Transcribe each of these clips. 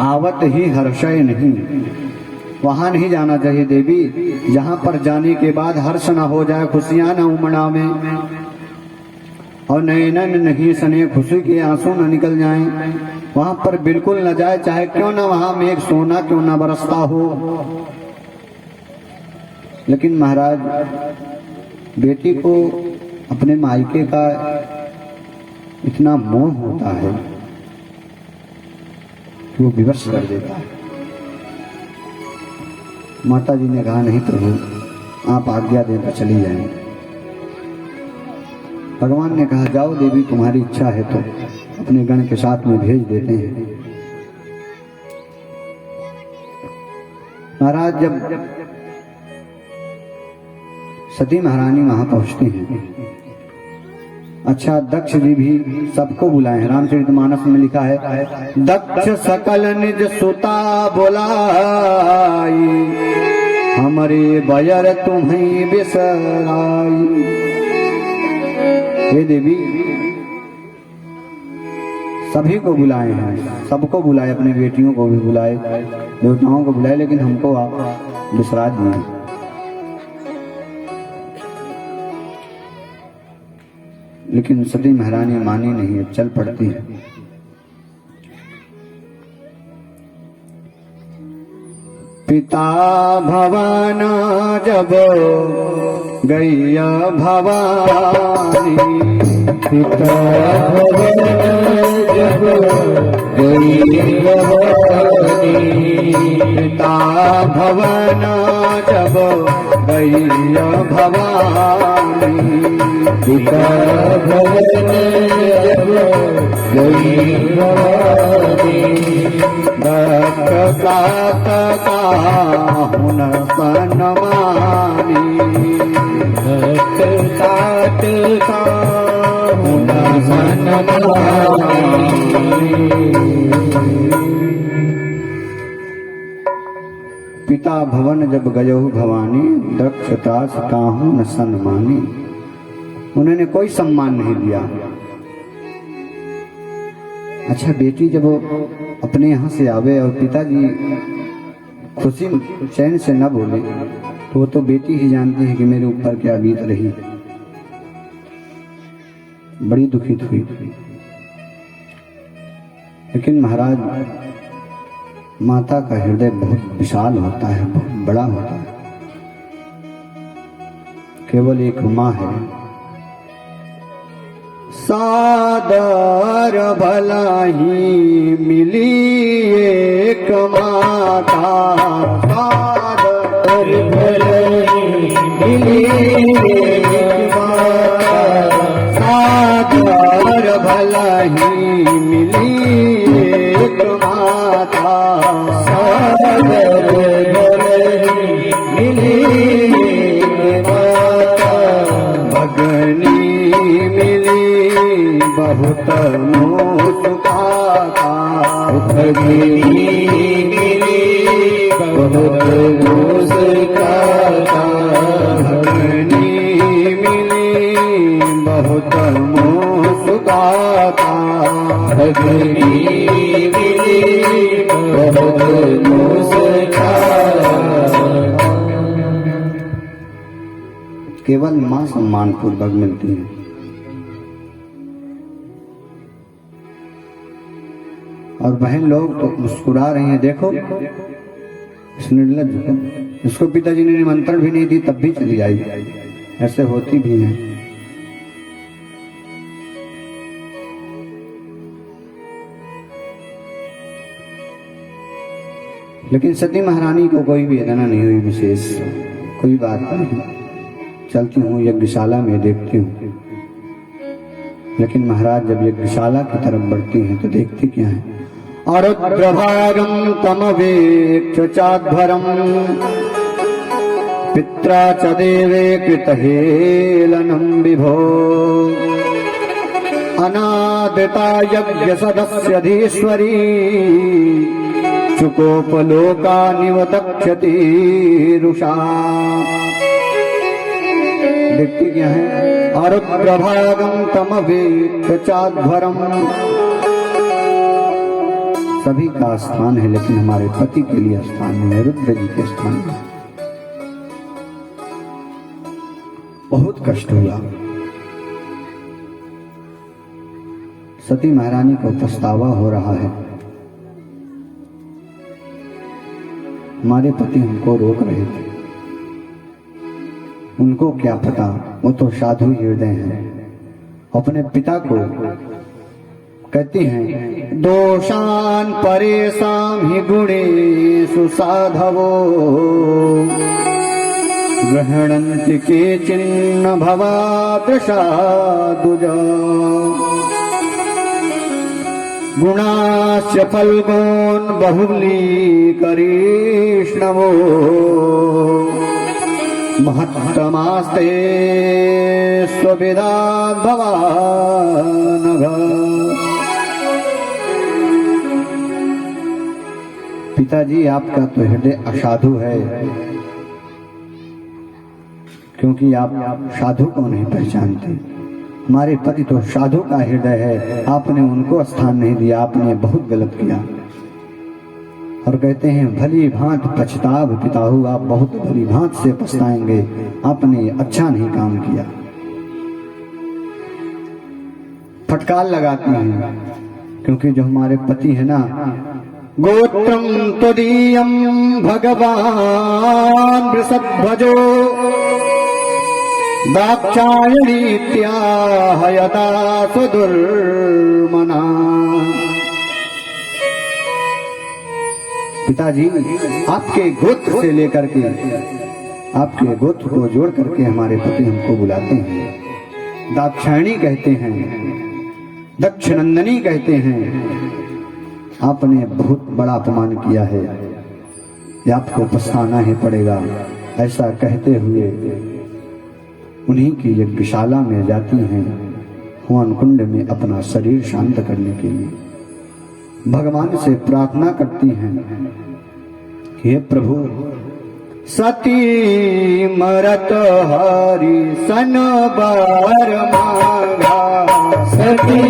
आवत ही हर्षय नहीं, वहां नहीं जाना चाहिए देवी जहां पर जाने के बाद हर्ष न हो जाए, खुशियां न उमड़ावे और नैनन नहीं सने खुशी के आंसू न निकल जाएं, वहां पर बिल्कुल न जाए, चाहे क्यों ना वहां मेघ सोना क्यों ना बरसता हो। लेकिन महाराज बेटी को अपने मायके का इतना मोह होता है कि वो विवश कर देता है। माता जी ने कहा नहीं प्रभु आप आज्ञा देकर चली जाएं। भगवान ने कहा जाओ देवी तुम्हारी इच्छा है तो अपने गण के साथ में भेज देते हैं। महाराज जब सती महारानी वहां पहुंचती हैं, अच्छा दक्ष जी भी सबको बुलाए हैं। रामचरितमानस में लिखा है दक्ष सकल निज सुता बुलाई, हमारे बयर तुम्हें बिसराई। हे देवी सभी को बुलाए हैं, सबको बुलाए, अपनी बेटियों को भी बुलाए, देवताओं को बुलाए, लेकिन हमको आप बिसरा दिए। लेकिन सती महारानी मानी नहीं है, चल पड़ती है। पिता भवन जब गैया भवानी, पिता भवन जब गैया भवानी, पिता भवन जब गैया भवानी, पिता भवन जब गैया भवानी, दक्ष हुन सनमानी, दक्ष हुन सनमानी। पिता भवन जब गयहु भवानी, दक्ष त्रास काहू न सन्मानी। उन्होंने कोई सम्मान नहीं दिया। अच्छा बेटी जब अपने यहाँ से आवे और पिताजी खुशी चैन से न बोले तो वो तो बेटी ही जानती है कि मेरे ऊपर क्या बीत रही। बड़ी दुखित हुई। लेकिन महाराज माता का हृदय बहुत विशाल होता है, बहुत बड़ा होता है। केवल एक माँ है। सादर भला ही मिली एक माता, सादर भला ही मिली एक माता, सादर भला ही मिली एक माता, सादर भला ही मिली एक माता, भगनी बहुत मुस्काता, भगनी मिली बहुत मुस्काता, भगनी मिली बहुत मुस्काता, भगनी मिली बहुत मुस्काता। केवल मां सम्मान पूर्वक मिलती है। और बहन लोग तो मुस्कुरा रही हैं, देखो इस निर्लज को, इसको पिताजी ने निमंत्रण भी नहीं दी तब भी चली आई। ऐसे होती भी हैं। लेकिन सती महारानी को कोई वेदना नहीं हुई विशेष, कोई बात नहीं। चलती हूँ यज्ञशाला में देखती हूँ। लेकिन महाराज जब यज्ञशाला की तरफ बढ़ती हैं तो देखती क्या है? अरुद्रभागं तमवेक्ष चाध्वरं, पित्रा च देवे कृतहेलनं विभो, अनादिता यज्ञ सदस्यधीश्वरी, चुकोपलोका निवतक्षति रुषा। देखती क्या है? अरुद्रभागं तमवेक्ष चाध्वरं, सभी का स्थान है, लेकिन हमारे पति के लिए स्थान नहीं है, रुद्र जी के स्थान में। बहुत कष्ट हुआ। सती महारानी को पछतावा हो रहा है, हमारे पति हमको रोक रहे थे, उनको क्या पता, वो तो साधु हृदय हैं। अपने पिता को कहती हैं, दोषान परेशान ही गुणेषु साधवो ग्रहणन्ति के चिन्ह भवादृशादुज गुणास्य फल्गोन् बहुलीकरीष्णवो महत्तमास्ते स्वविदाद् भवानघ। पिताजी, आपका तो हृदय असाधु है, क्योंकि आप साधु को नहीं पहचानते। हमारे पति तो साधु का हृदय है, आपने उनको स्थान नहीं दिया, आपने बहुत गलत किया। और कहते हैं, भली भांत पछताव पिताहु, आप बहुत भली भांत से पछताएंगे, आपने अच्छा नहीं काम किया। फटकार लगाती हैं, क्योंकि जो हमारे पति है ना, गोत्रम त्वदीयं भगवान वृषभजो दाक्षायणीत्याह यथा सुदुर्मना। पिताजी, आपके गोत्र से लेकर के, आपके गोत्र को जोड़ करके हमारे पति हमको बुलाते हैं, दाक्षायणी कहते हैं, दक्षनंदनी कहते हैं। आपने बहुत बड़ा अपमान किया है, ये आपको पछताना ही पड़ेगा। ऐसा कहते हुए उन्हीं की यज्ञशाला में जाती हैं, हवन कुंड में अपना शरीर शांत करने के लिए भगवान से प्रार्थना करती हैं कि हे प्रभु, सती मरत हरि सन बार मांगा, सती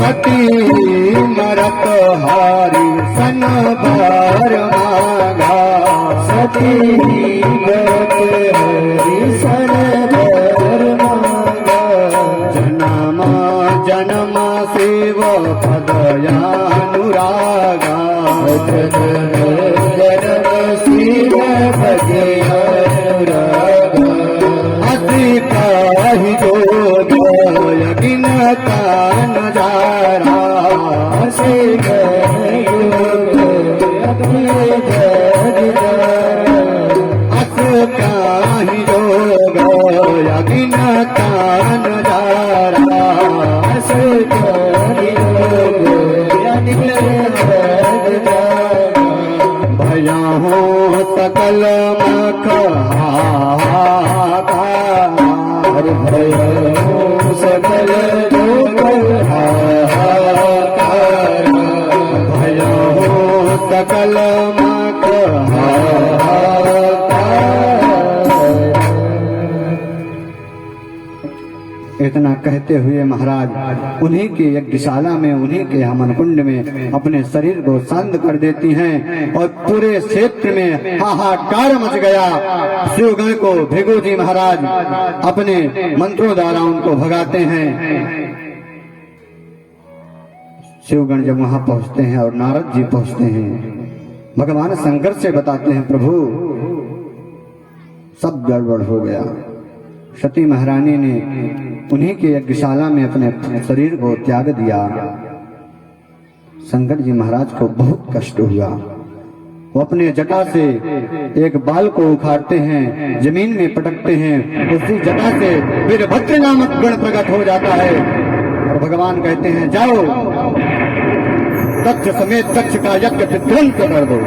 सती मरत हरि सन बार मांगा, सती मरत हरि सन बार मांगा। जन्म जन्म शिव पदयानुरागा, जन्म शिव पदयानुरागा। अति पाहि जोग यज्ञ का नजारा, से अस काहि जोग यज्ञ का नजारा, से भया हो सकल मख हाहाकार, भया हो सकल हाहाकार, भया हो सकल मख हाहाकार। इतना कहते हुए महाराज उन्हीं के यज्ञशाला में, उन्हीं के हवन कुंड में अपने शरीर को शांत कर देती हैं, और पूरे क्षेत्र में हाहाकार मच गया। शिवगण को भृगु जी महाराज अपने मंत्रों द्वारा उनको भगाते हैं। शिवगण जब वहां पहुंचते हैं और नारद जी पहुंचते हैं, भगवान शंकर से बताते हैं, प्रभु सब गड़बड़ हो गया। सती महारानी ने उन्हीं के यज्ञशाला में अपने शरीर को त्याग दिया। शंकर जी महाराज को बहुत कष्ट हुआ। वो अपने जटा से एक बाल को उखाड़ते हैं, जमीन में पटकते हैं, उसी जटा से वीरभद्र नामक गण प्रकट हो जाता है, और भगवान कहते हैं, जाओ दक्ष समेत दक्ष का यज्ञ ध्वंस कर दो।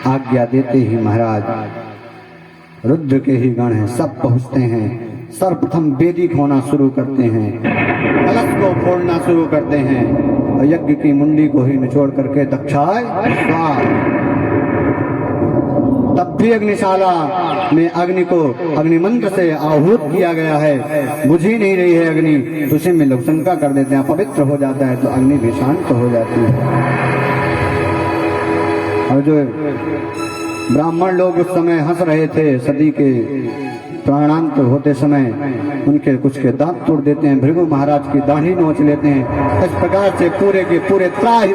आज्ञा देते ही महाराज रुद्र के ही गण हैं, सब पहुंचते हैं। सर्वप्रथम वेदी खोना शुरू करते हैं, कलश को फोड़ना शुरू करते हैं, और यज्ञ की मुंडी को ही निचोड़ करके दक्षाय स्वाहा तब भी अग्निशाला में अग्नि को अग्नि मंत्र से आहूत किया गया है, बुझ ही नहीं रही है अग्नि, तो उसी में लोग शंका कर देते हैं, पवित्र हो जाता है तो अग्नि भी शांत हो जाती है। और जो ब्राह्मण लोग उस समय हंस रहे थे, सदी के प्राणांत होते समय उनके कुछ के दांत तोड़ देते हैं, भृगु महाराज की दाढ़ी नोच लेते हैं। इस प्रकार से पूरे के पूरे त्राहि